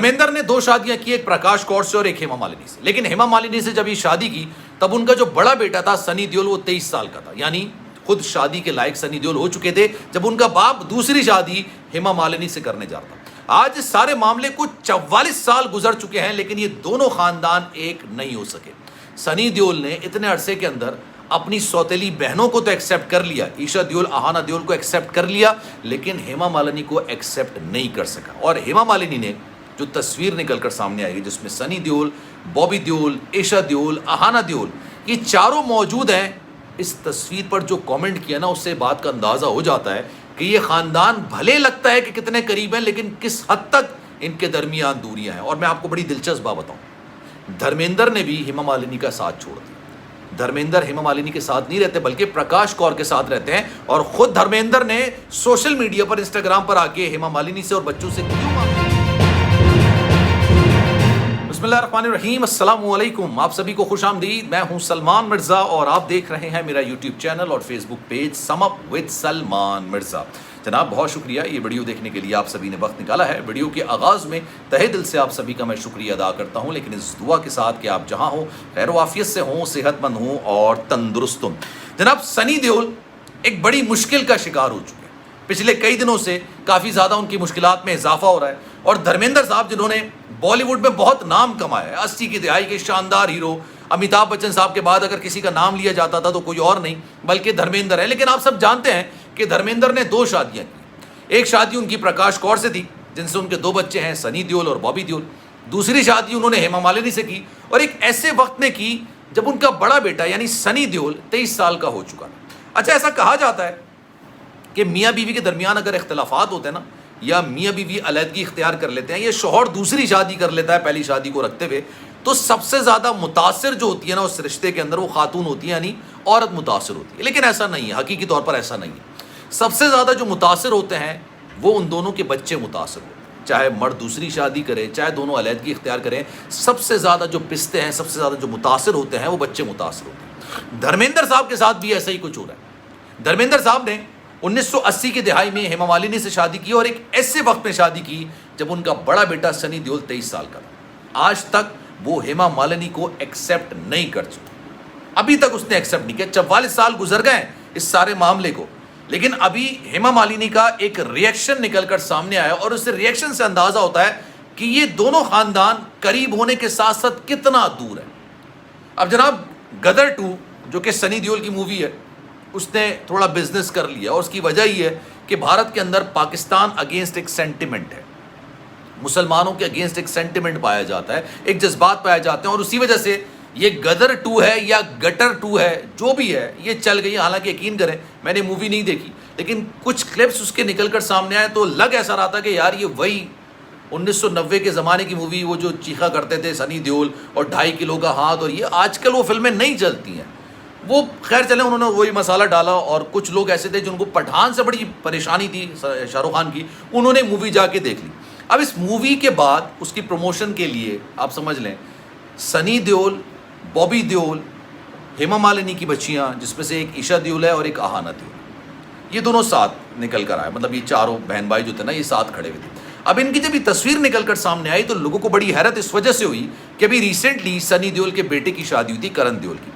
धर्मेंद्र ने दो शादियां की, एक प्रकाश कौर से और एक हेमा मालिनी से। लेकिन हेमा मालिनी से जब ये शादी की तब उनका जो बड़ा बेटा था सनी देओल वो 23 साल का था, यानी खुद शादी के लायक सनी देओल हो चुके थे जब उनका बाप दूसरी शादी हेमा मालिनी से करने जा रहा था। आज इस सारे मामले को 44 साल गुजर चुके हैं, लेकिन ये दोनों खानदान एक नहीं हो सके। सनी देओल ने इतने अरसे के अंदर अपनी सौतेली बहनों को तो एक्सेप्ट कर लिया, ईशा देओल, आहाना देओल को एक्सेप्ट कर लिया, लेकिन हेमा मालिनी को एक्सेप्ट नहीं कर सका। और हेमा मालिनी ने जो तस्वीर निकलकर सामने आई जिसमें सनी देओल, बॉबी देओल, ईशा देओल, आहाना देओल ये चारों मौजूद हैं, इस तस्वीर पर जो कमेंट किया ना उससे बात का अंदाज़ा हो जाता है कि ये ख़ानदान भले लगता है कि कितने करीब हैं, लेकिन किस हद तक इनके दरमियान दूरियां हैं। और मैं आपको बड़ी दिलचस्प बात बताऊं, धर्मेंद्र ने भी हेमा मालिनी का साथ छोड़ दिया। धर्मेंद्र हेमा मालिनी के साथ नहीं रहते बल्कि प्रकाश कौर के साथ रहते हैं, और खुद धर्मेंद्र ने सोशल मीडिया पर, इंस्टाग्राम पर आके हेमा मालिनी से और बच्चों से क्यों मांगा। बिस्मिल्लाहिर्रहमानिर्रहीम, अस्सलाम वालेकुम, आप सभी को खुश आमदीद। मैं हूं सलमान मिर्ज़ा और आप देख रहे हैं मेरा यूट्यूब चैनल और Facebook page sum up with Salman Mirza. जनाब बहुत शुक्रिया ये वीडियो देखने के लिए आप सभी ने वक्त निकाला है। वीडियो के आगाज़ में तहे दिल से आप सभी का मैं शुक्रिया अदा करता हूं, लेकिन इस दुआ के साथ कि आप जहां हो खैर वाफियत से हों, सेहतमंद हों और तंदुरुस्त हों। जनाब सनी देओल एक बड़ी मुश्किल का शिकार हो चुके हैं। पिछले कई दिनों से काफ़ी ज़्यादा उनकी मुश्किलात में इजाफा हो रहा है। और धर्मेंद्र साहब जिन्होंने बॉलीवुड में बहुत नाम कमाया है, 80 की दहाई के शानदार हीरो, अमिताभ बच्चन साहब के बाद अगर किसी का नाम लिया जाता था तो कोई और नहीं बल्कि धर्मेंद्र है। लेकिन आप सब जानते हैं कि धर्मेंद्र ने दो शादियां की। एक शादी उनकी प्रकाश कौर से थी जिनसे उनके दो बच्चे हैं, सनी देओल और बॉबी देओल। दूसरी शादी उन्होंने हेमा मालिनी से की, और एक ऐसे वक्त में की जब उनका बड़ा बेटा यानी सनी देओल 23 साल का हो चुका था। अच्छा, ऐसा कहा जाता है कि मियाँ बीवी के दरमियान अगर इख्तलाफात होते हैं ना, या मियाँ बीवी अलहदगी इख्तियार कर लेते हैं, या शौहर दूसरी शादी कर लेता है पहली शादी को रखते हुए, तो सबसे ज़्यादा मुतासिर जो होती है ना उस रिश्ते के अंदर वो खातून होती है, यानी औरत मुतासिर होती है। लेकिन ऐसा नहीं है, हकीकी तौर पर ऐसा नहीं है। सबसे ज़्यादा जो मुतासिर होते हैं वो उन दोनों के बच्चे मुतासिर होते हैं। चाहे मर्द दूसरी शादी करे, चाहे दोनों अलहदगी इख्तियार करें, सबसे ज़्यादा जो पिसते हैं, सबसे ज़्यादा जो मुतासिर होते हैं वो बच्चे मुतासिर होते हैं। धर्मेंद्र साहब के साथ भी ऐसा ही कुछ हो रहा है। धर्मेंद्र साहब ने 1980 की दहाई में हेमा मालिनी से शादी की, और एक ऐसे वक्त में शादी की जब उनका बड़ा बेटा सनी देओल 23 साल का था। आज तक वो हेमा मालिनी को एक्सेप्ट नहीं कर चुका, अभी तक उसने एक्सेप्ट नहीं किया। 44 साल गुजर गए इस सारे मामले को, लेकिन अभी हेमा मालिनी का एक रिएक्शन निकलकर सामने आया, और उस रिएक्शन से अंदाजा होता है कि ये दोनों खानदान करीब होने के साथ साथ कितना दूर है। अब जनाब गदर 2 जो कि सनी देओल की मूवी है, उसने थोड़ा बिजनेस कर लिया, और उसकी वजह ये है कि भारत के अंदर पाकिस्तान अगेंस्ट एक सेंटिमेंट है, मुसलमानों के अगेंस्ट एक सेंटिमेंट पाया जाता है, एक जज्बात पाए जाते हैं, और उसी वजह से ये गदर 2 है या गटर 2 है, जो भी है ये चल गई। हालांकि यकीन करें मैंने मूवी नहीं देखी, लेकिन कुछ क्लिप्स उसके निकल कर सामने आए तो लग ऐसा रहा था कि यार ये वही 1990 के ज़माने की मूवी, वो जो चीखा करते थे सनी देओल और 2.5 किलो का हाथ, और ये आजकल वो फिल्में नहीं चलती हैं। वो खैर चले, उन्होंने वही मसाला डाला, और कुछ लोग ऐसे थे जिनको पठान से बड़ी परेशानी थी शाहरुख खान की, उन्होंने मूवी जाके देख ली। अब इस मूवी के बाद उसकी प्रमोशन के लिए आप समझ लें सनी देओल, बॉबी देओल, हेमा मालिनी की बच्चियां जिसमें से एक ईशा देओल है और एक आहाना देओल, ये दोनों साथ निकल कर आए। मतलब ये चारों बहन भाई जो थे ना ये साथ खड़े हुए थे। अब इनकी जब ये तस्वीर निकल कर सामने आई तो लोगों को बड़ी हैरत इस वजह से हुई कि अभी रिसेंटली सनी देओल के बेटे की शादी हुई थी करण देओल की।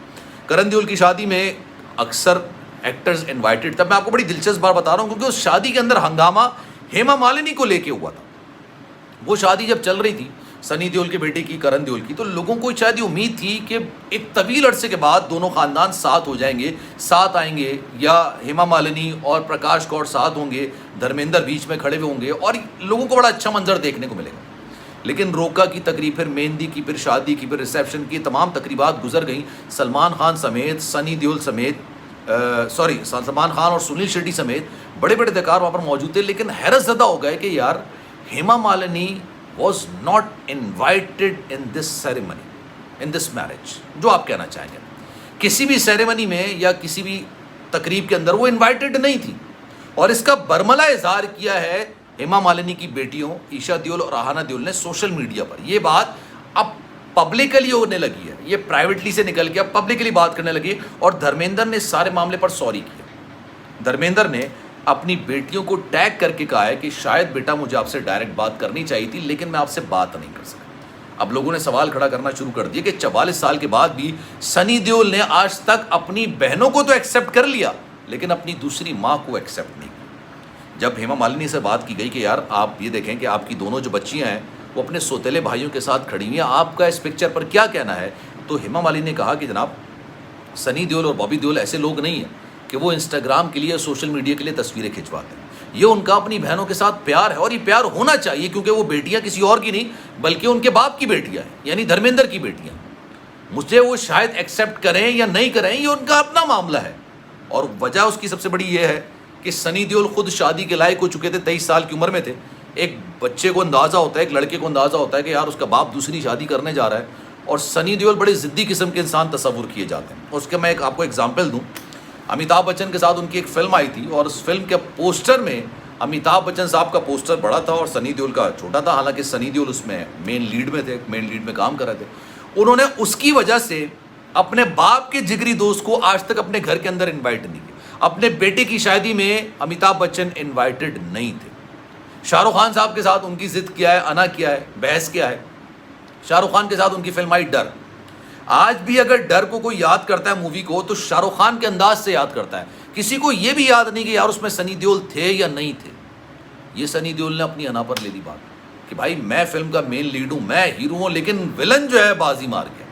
करण देओल की शादी में अक्सर एक्टर्स इनवाइटेड था। मैं आपको बड़ी दिलचस्प बात बता रहा हूँ, क्योंकि उस शादी के अंदर हंगामा हेमा मालिनी को लेके हुआ था। वो शादी जब चल रही थी सनी देओल के बेटे की, करण देओल की, तो लोगों को शायद ये उम्मीद थी कि एक तवील अरसे के बाद दोनों खानदान साथ हो जाएंगे, साथ आएंगे, या हेमा मालिनी और प्रकाश कौर साथ होंगे, धर्मेंद्र बीच में खड़े हुए होंगे और लोगों को बड़ा अच्छा मंजर देखने को मिलेगा। लेकिन रोका की तकरीब, फिर मेहंदी की, फिर शादी की, फिर रिसेप्शन की, तमाम तकरीबात गुजर गई। सलमान खान समेत, सनी देओल समेत, सलमान खान और सुनील शेट्टी समेत बड़े बड़े अदाकार वहाँ पर मौजूद थे। लेकिन हैरत ज़दा हो गए कि यार Hema Malini was not invited in this ceremony, in this marriage. जो आप कहना चाहेंगे, किसी भी सेरेमनी में या किसी भी तकरीब के अंदर वो इन्वाइटेड नहीं थी, और इसका बरमला इजहार किया है हेमा मालिनी की बेटियों ईशा देओल और आहाना देओल ने सोशल मीडिया पर। ये बात अब पब्लिकली होने लगी है, ये प्राइवेटली से निकल के अब पब्लिकली बात करने लगी, और धर्मेंद्र ने इस सारे मामले पर सॉरी किया। धर्मेंद्र ने अपनी बेटियों को टैग करके कहा है कि शायद बेटा मुझे आपसे डायरेक्ट बात करनी चाहिए थी लेकिन मैं आपसे बात नहीं कर सका। अब लोगों ने सवाल खड़ा करना शुरू कर दिया कि 44 साल के बाद भी सनी देओल ने आज तक अपनी बहनों को तो एक्सेप्ट कर लिया लेकिन अपनी दूसरी माँ को एक्सेप्ट नहीं किया। जब हेमा मालिनी से बात की गई कि यार आप ये देखें कि आपकी दोनों जो बच्चियाँ हैं वो अपने सौतेले भाइयों के साथ खड़ी हुई हैं, आपका इस पिक्चर पर क्या कहना है, तो हेमा मालिनी ने कहा कि जनाब सनी देओल और बॉबी देओल ऐसे लोग नहीं हैं कि वो इंस्टाग्राम के लिए, सोशल मीडिया के लिए तस्वीरें खिंचवाते हैं। ये उनका अपनी बहनों के साथ प्यार है और ये प्यार होना चाहिए क्योंकि वो बेटियां किसी और की नहीं बल्कि उनके बाप की बेटियां हैं, यानी धर्मेंद्र की बेटियां। मुझे वो शायद एक्सेप्ट करें या नहीं करें ये उनका अपना मामला है। और वजह उसकी सबसे बड़ी ये है कि सनी देओल खुद शादी के लायक हो चुके थे, 23 साल की उम्र में थे। एक बच्चे को अंदाज़ा होता है, एक लड़के को अंदाज़ा होता है कि यार उसका बाप दूसरी शादी करने जा रहा है, और सनी देओल बड़े ज़िद्दी किस्म के इंसान तस्वुर किए जाते हैं। उसके मैं आपको एग्जाम्पल दूँ, अमिताभ बच्चन के साथ उनकी एक फ़िल्म आई थी और उस फिल्म के पोस्टर में अमिताभ बच्चन साहब का पोस्टर बड़ा था और सनी देओल का छोटा था। हालांकि सनी देओल उसमें मेन लीड में थे, मेन लीड में काम कर रहे थे। उन्होंने उसकी वजह से अपने बाप के जिगरी दोस्त को आज तक अपने घर के अंदर इन्वाइट नहीं किया। अपने बेटे की शादी में अमिताभ बच्चन इन्वाइटेड नहीं थे। शाहरुख खान साहब के साथ उनकी जिद क्या है, अना क्या है, बहस क्या है। शाहरुख खान के साथ उनकी फिल्म आई डर। आज भी अगर डर को कोई याद करता है मूवी को तो शाहरुख खान के अंदाज से याद करता है। किसी को यह भी याद नहीं कि यार उसमें सनी देओल थे या नहीं थे। ये सनी देओल ने अपनी अना पर ले ली बात कि भाई मैं फिल्म का मेन लीड हूं, मैं हीरो हूं, लेकिन विलन जो है बाजी मार गया।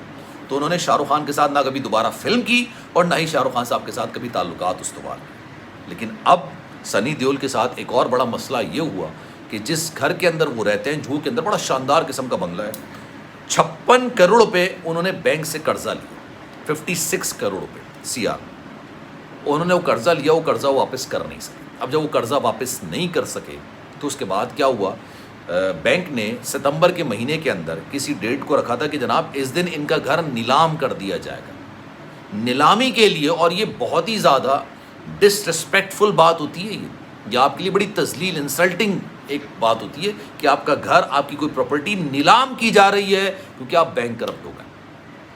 तो उन्होंने शाहरुख खान के साथ ना कभी दोबारा फिल्म की और ना ही शाहरुख खान साहब के साथ कभी ताल्लुकात उस्तवार किए। लेकिन अब सनी देओल के साथ एक और बड़ा मसला ये हुआ कि जिस घर के अंदर वो रहते हैं, जूहू के अंदर, बड़ा शानदार किस्म का बंगला है, 56 करोड़ रुपए उन्होंने बैंक से कर्जा लिया, 56 करोड़ रुपए सीआर। उन्होंने वो कर्जा लिया, वो कर्जा वापस कर नहीं सके। अब जब वो कर्जा वापस नहीं कर सके तो उसके बाद क्या हुआ, बैंक ने सितंबर के महीने के अंदर किसी डेट को रखा था कि जनाब इस दिन इनका घर नीलाम कर दिया जाएगा, नीलामी के लिए। और ये बहुत ही ज़्यादा डिसरिस्पेक्टफुल बात होती है। ये आपके लिए बड़ी तजलील, इंसल्टिंग एक बात होती है कि आपका घर, आपकी कोई प्रॉपर्टी नीलाम की जा रही है क्योंकि आप बैंक करप्ट हो गए।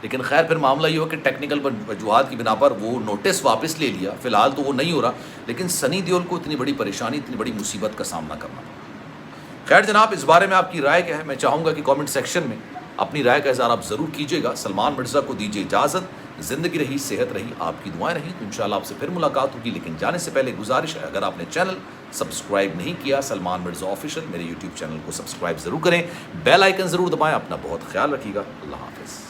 लेकिन खैर फिर मामला ये हो कि टेक्निकल वजूहात की बिना पर वो नोटिस वापस ले लिया। फिलहाल तो वो नहीं हो रहा, लेकिन सनी देओल को इतनी बड़ी परेशानी, इतनी बड़ी मुसीबत का सामना करना पड़ा। खैर जनाब, इस बारे में आपकी राय क्या है? मैं चाहूँगा कि कमेंट सेक्शन में अपनी राय का इज़हार आप ज़रूर कीजिएगा। सलमान मिर्ज़ा को दीजिए इजाज़त। ज़िंदगी रही, सेहत रही, आपकी दुआएं रही, तो इंशाल्लाह आपसे फिर मुलाकात होगी। लेकिन जाने से पहले गुजारिश है, अगर आपने चैनल सब्सक्राइब नहीं किया सलमान मिर्ज़ा ऑफिशियल, मेरे यूट्यूब चैनल को सब्सक्राइब ज़रूर करें, बेल आइकन ज़रूर दबाएं। अपना बहुत ख्याल रखिएगा। अल्लाह हाफ़िज़।